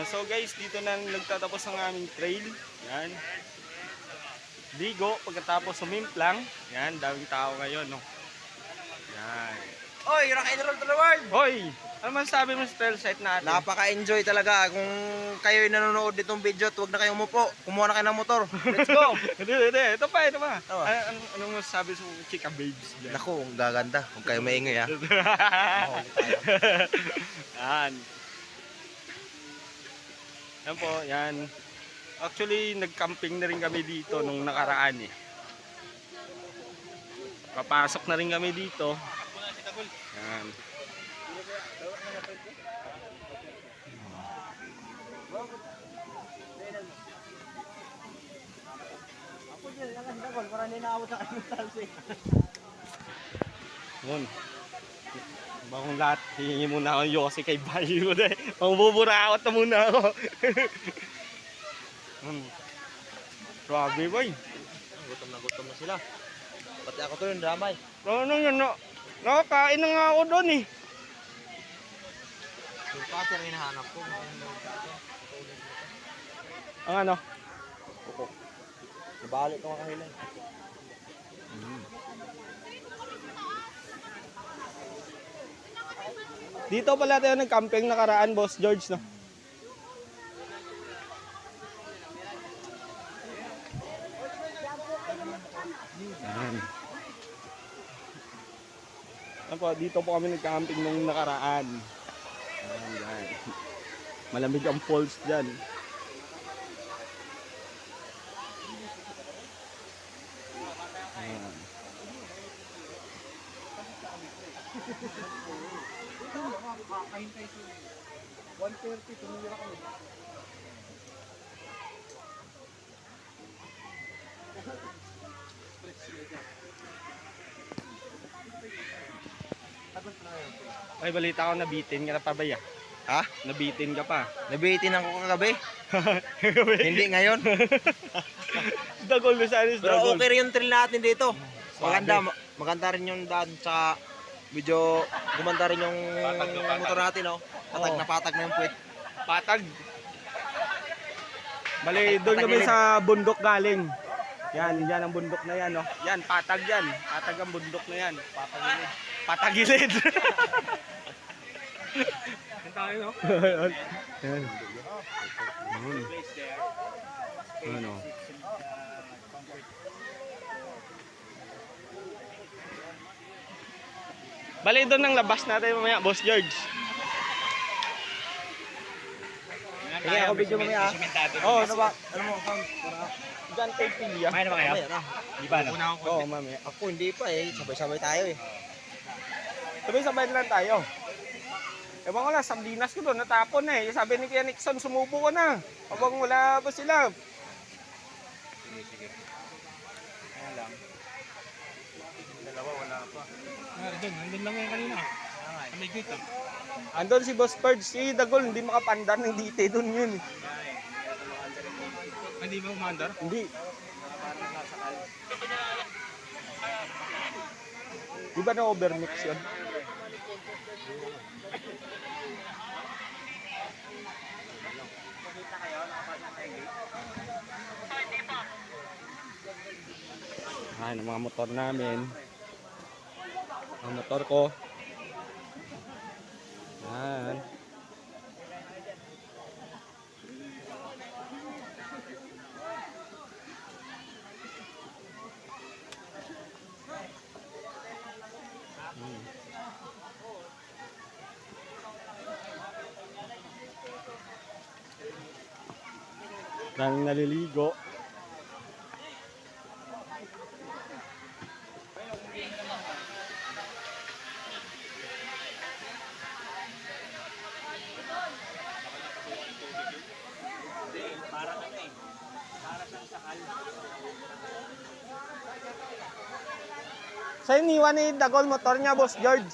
So guys, dito na nagtatapos ang aming trail. Yan. Ligo, pagkatapos sumimplang. Yan, daming tao ngayon, no. Yan. Oy, rock and roll to the world! Hoy! Ano man sabi mo sa trail site natin? Napaka-enjoy talaga. Kung kayo'y nanonood ditong video, huwag na kayong umupo. Kumuha na kayo ng motor. Let's go! Hindi. Ito pa. Oh. Ano mo sabi sa chika babes dyan? Naku, ang gaganda. Huwag kayo maingay ha. Yan. Yan po, yan. Actually, nag-camping na rin kami dito nung nakaraan eh. Papasok na rin kami dito. Yan. Yun. Bagong lahat, hihingi muna ako yung Yossi kay Bayo. Pangbuburakot na muna ako. Grabe boy. Gutom na sila. Pati ako to yung damay. Ano yun, no? Nakakain na nga ako doon eh. Yung cutter yung hinahanap ko. Ang ano? Kuko. Nabalik ko makahilan. Dito pala tayo nag-camping nakaraan, Boss George, no? Ayan. Ayan po, dito po kami nag-camping nung nakaraan. Ayan. Malamig ang falls dyan. Ayan. Kakahintay sa 1:30, tumira kami. Ay, balita ko nabitin ka na pa ba ya? Ha? Nabitin ka pa. Nabitin ako kagabi. Hindi ngayon. Dagol na sa anis, Pero dagol. okay rin yung trail natin dito. Maganda rin yung daan sa video. Gumanda rin yung motor natin, oh. Patag na patag na yung puwet. Patag. Bali, doon kami sa bundok galing. Yan ang bundok na yan, no? Yan, patag yan. Patag ang bundok na yan. Patagilid. Patagilid. Yan tayo, no? Yan. Ano? Bali, doon ang labas natin mamaya, Boss George. Sige, ako video mamaya. Oo, ano ba? Ano mo, Diyan kay Pilya. May na ba kayo? Di ba, no? Oo, mamaya. Ako hindi pa eh. Sabay-sabay tayo eh. Sabay-sabay lang tayo. Ewan ko lang, sardinas ko doon, natapon na eh. Sabi ni Kuya Nixon, sumubo ko na. Habang wala ba sila? Sige. Ayan lang. Dalawa, wala pa. Nandun lang yan kanina. May gate ah. Andun si Boss Purge, si Dagol, hindi makapandar ng dite doon yun. Hindi mo umandar? Hindi. Di ba na-overmix yun? Ayan ang mga motor namin. Ang motor ko. Ayan. Daming naliligo. Sa iniwan ni Dagol motor niya, Boss George.